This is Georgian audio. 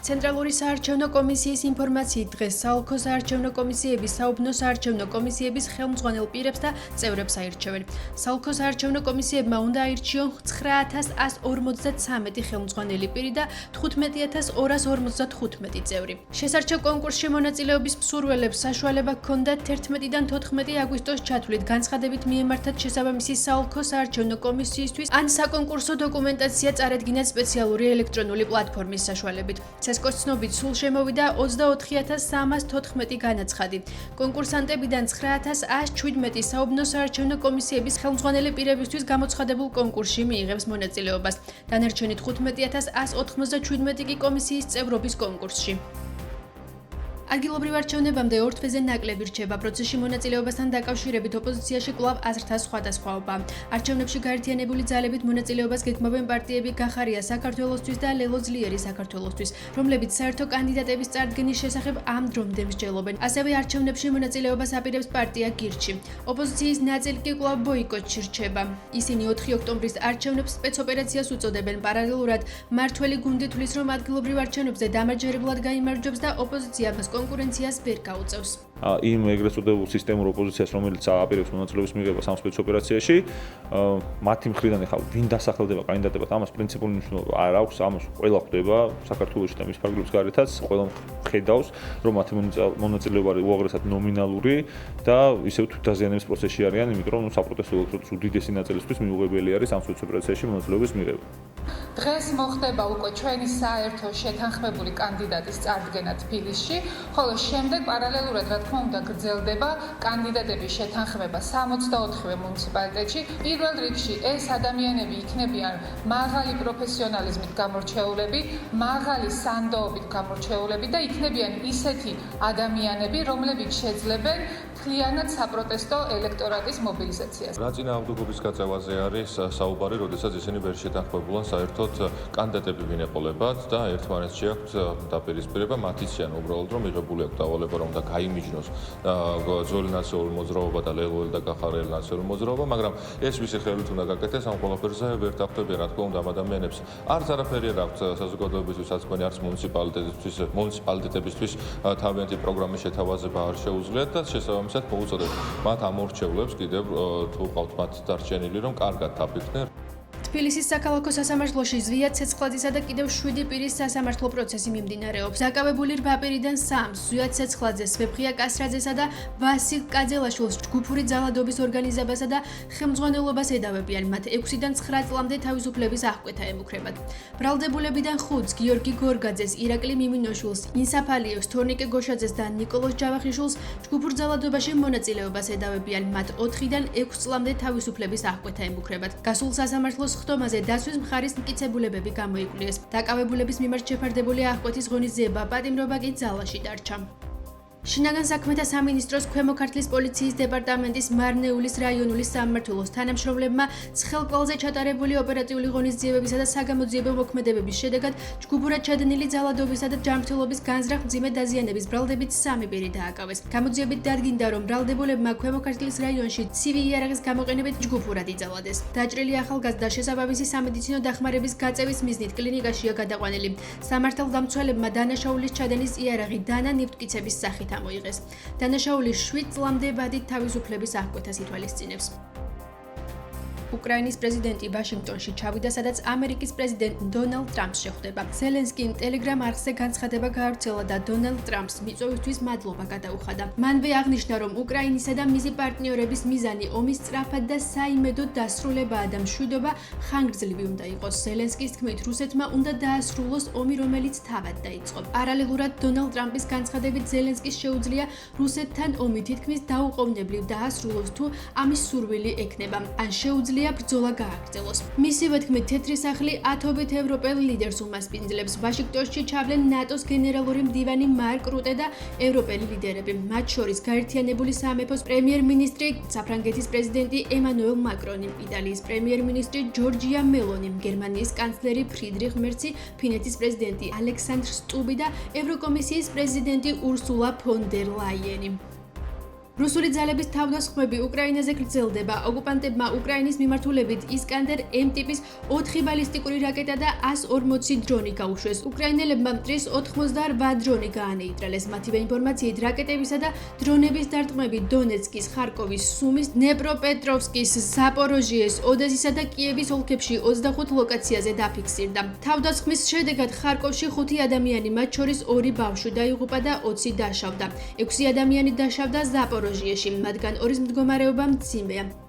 ცენტრალური საარჩევნო კომისიის ინფორმაციით დღეს საოლქო საარჩევნო კომისიების, საუბნო საარჩევნო კომისიების ხელმძღვანელ პირებს და წევრებს აირჩევენ. საოლქო საარჩევნო კომისიებმა უნდა აირჩიონ 9153 ხელმძღვანელი პირი და 15255 წევრი. შესარჩევ კონკურსში მონაწილეობის მსურველებს საშუალება ჰქონდათ 11-დან 14 აგვისტოს ჩათვლით განცხადებით მიემართათ შესაბამისი საოლქო საარჩევნო კომისიისთვის ან საკონკურსო დოკუმენტაცია წარედგინათ სპეციალური ელექტრონული პლატფორმის საშუალებით. CESCO-ს ცნობით სულ შემოვიდა 24314 განაცხადი. კონკურსანტებიდან 9117 საუბნო საარჩევნო კომისიების ხელმძღვანელი პირებისთვის გამოცხადებულ კონკურსში მიიღებს მონაწილეობას. დანარჩენი 15197 კი კომისიის წევრობის კონკურსში. ადგილობრივ არჩევნებამდე ორ თვეზე ნაკლები რჩება. პროცესში მონაწილეობასთან დაკავშირებით ოპოზიციაში კვლავ აზრთა სხვადასხვაობა. არჩევნებში გაერთიანებული ძალებით მონაწილეობას გეგმავენ პარტიები გახარია საქართველოსთვის და ლელო ძლიერი საქართველოსთვის, რომლებიც საერთო კანდიდატების წარდგენის შესახებ ამ დრომდე მსჯელობენ. ასევე არჩევნებში მონაწილეობას აპირებს პარტია გირჩი. ოპოზიციის ნაწილი კი კვლავ ბოიკოტში რჩება. ისინი 4 ოქტომბრის არჩევნებს სპეცოპერაციას უწოდებენ. პარალელურად მართველი გუნდი თვლის, რომ ადგილობრივ არჩევნებზე დამაჯერებლად გაიმარჯვებს და ოპოზიცია მას კონკურენციას ვერ გაუწევს. იმ ეგრეთ წოდებულ სისტემურ ოპოზიციას, რომელიც აპირებს მონაწილეობის მიღებას ამ სპეცოპერაციაში, მათი მხრიდან ახლა ვინ დასახელდება კანდიდატებად, ამას პრინციპული მნიშვნელობა არ აქვს, ამას ყველა ხვდება საქართველოში და მის ფარგლებს გარეთაც, ყველა ხედავს, რომ მათი მონაწილეობა უაღრესად ნომინალური და ისევ თვითდაზიანების პროცესში არიან, იმიტომ რომ საპროტესტო ელექტრონის უდიდესი ნაწილისთვის მიუღებელი არის ამ სპეცოპერაციაში მონაწილეობის მიღება. დღეს მოხდება უკვე ჩვენი საერთო შეთანხმებული კანდიდატის წარდგენა თბილისში, ხოლო შემდეგ პარალელურად რა თქმა უნდა გრძელდება კანდიდატების შეთანხმება 64-ვე მუნიციპალიტეტში. პირველ რიგში ეს ადამიანები იქნებიან მაღალი პროფესიონალიზმით გამორჩეულები, მაღალი სანდოობით გამორჩეულები და იქნებიან ისეთი ადამიანები, რომლებიც შეძლებენ მთლიანად საპროტესტო ელექტორატის მობილიზაციას. რა წინააღმდეგობის გაწევაზე არის საუბარი, როდესაც ისინი ვერ შეთანხმებულან საერთოდ კანდიდატები ვინ ეყოლებათ და ერთმანეთში აქვთ დაპირისპირება, მათ იციან უბრალოდ რომ მიღებული აქვს დავალება რომ და გაიმიჯნოს ძველი ნაციონალური მოძრაობა და ლელოელი და გახარიელი ნაციონალური მოძრაობა, მაგრამ ეს ვისი ხელით უნდა გაკეთდეს, ამ ყველაფერზე ვერ დახვდებიან, რა თქმა უნდა, ამ ადამიანებს არც არაფერი არ აქვთ საზოგადოებისთვის საქმე, არც მუნიციპალიტეტებისთვის თავიანთი პროგრამის შეთავაზება არ შეუძლიათ და შესაბამისად მოუწოდეთ მათ ამ ორჩეულებს კიდევ თუ ყავთ მათ დარჩენილი რომ კარგად დაფიქრდნენ. თბილისის საქალაქო სასამართლოში ზვია ცეცხლაძისა და კიდევ 7 პირის სასამართლო პროცესი მიმდინარეობს. დაკავებული 8 პირიდან 3 ზვია ცეცხლაძეს, ვეფხია კასრაძესა და ვასილ კაძელაშვილს ჯგუფური ძალადობის ორგანიზებასა და ხელმძღვანელობას ედავებიან. მათ 6-დან 9 წლამდე თავისუფლების აღკვეთა ემუქრებათ. ბრალდებულებიდან 5 გიორგი გორგაძეს, ირაკლი მიმინოშვილს, ინსაფალიევს, თორნიკე გოშაძეს და ნიკოლოზ ჯავახიშვილს ჯგუფურ ძალადობაში მონაწილეობას ედავებიან. მათ 4-დან 6 წლამდე თავისუფლების აღკვეთა ემუქრებათ. გასულ სასამართლოს ხდომაზე დაცვის მხარის მტკიცებულებები გამოიკვლიეს. დაკავებულების მიმართ შეფარდებული აღკვეთის ღონისძიება პატიმრობა კი ძალაში დარჩა. შინაგან საქმეთა სამინისტროს ქვემო ქართლის პოლიციის დეპარტამენტის მარნეულის რაიონული სამმართველოს თანამშრომლებმა ცხელკვალზე ჩატარებული ოპერატიული ღონისძიებებისა და საგამოძიებო მოქმედებების შედეგად ჯგუფურად ჩადენილი ძალადობისა და ჯანმრთელობის განზრახ მძიმე დაზიანების ბრალდებით 3 პირი დააკავეს. გამოძიებით დადგინდა, რომ ბრალდებულებმა ქვემო ქართლის რაიონში ცივი იარაღის გამოყენებით ჯგუფურად იძალადეს. დაჭრილი ახალგაზრდა შესაბამისი სამედიცინო დახმარების გაწევის მიზნით კლინიკაშია გადაყვანილი. სამართალდამცველებმა დანაშაულის ჩადენის იარაღი დანა ნივთკიცების სახით მოიღეს. დანაშაული 7 წლამდე ბადით თავისუფლების აღკვეთას ითვალისწინებს. უკრაინის პრეზიდენტი ვაშინგტონში ჩავიდა, სადაც ამერიკის პრეზიდენტ დონალდ ტრამპს შეხვდება. ზელენსკიმ ტელეგრამ არხზე განცხადება გაავრცელა და დონალდ ტრამპს მიწვევისთვის მადლობა გადაუხადა. მანვე აღნიშნა, რომ უკრაინისა და მისი პარტნიორების მიზანი ომის სწრაფად და საიმედოდ დასრულებაა და მშვიდობა ხანგრძლივი უნდა იყოს. ზელენსკის თქმით, რუსეთმა უნდა დაასრულოს ომი, რომელიც თავად დაიწყო. პარალელურად დონალდ ტრამპის განცხადებით ზელენსკის შეუძლია რუსეთთან ომი თითქმის დაუყოვნებლივ დაასრულოს თუ ამის სურვილი ექნება. ან შეუძლია ბრძოლა გააგრძელოს. მისივე თქმით, თეთრი სახლი ათობით ევროპელ ლიდერს უმასპინძლებს. ვაშინგტონში ჩავლენ ნატოს გენერალური მდივანი მარკ რუტე და ევროპელი ლიდერები. მათ შორის გაერთიანებული სამეფოს პრემიერ-მინისტრი, საფრანგეთის პრეზიდენტი ემანუელ მაკრონი, იტალიის პრემიერ-მინისტრი ჯორჯია მელონი, გერმანიის კანცლერი ფრიდრიხ მერცი, ფინეთის პრეზიდენტი ალექსანდრ სტუბი და ევროკომისიის პრეზიდენტი ურსულა ფონ დერ ლაიენი. რუსული ძალების თავდასხმები უკრაინაზე გრძელდება. ოკუპანტებმა უკრაინის მიმართულებით ისკანდერ M ტიპის 4 ბალისტიკური რაკეტა და 140 დრონი გაუშვეს. უკრაინელებმა მტრის 88 დრონი გაანეიტრალეს. მათივე ინფორმაციით რაკეტებისა და დრონების დარტყმები დონეცკის, ხარკოვის, სუმის, დნეპროპეტროვსკის, ზაპოროჟიეს, ოდესისა და კიევის ოლქებში 25 ლოკაციაზე დაფიქსირდა. თავდასხმის შედეგად ხარკოვში 5 ადამიანი, მათ შორის 2 ბავშვი დაიღუპა და 20 დაშავდა. 6 ადამიანი დაშავდა ზაპოროჟიეში, მათგან 2-ის მდგომარეობა მძიმეა.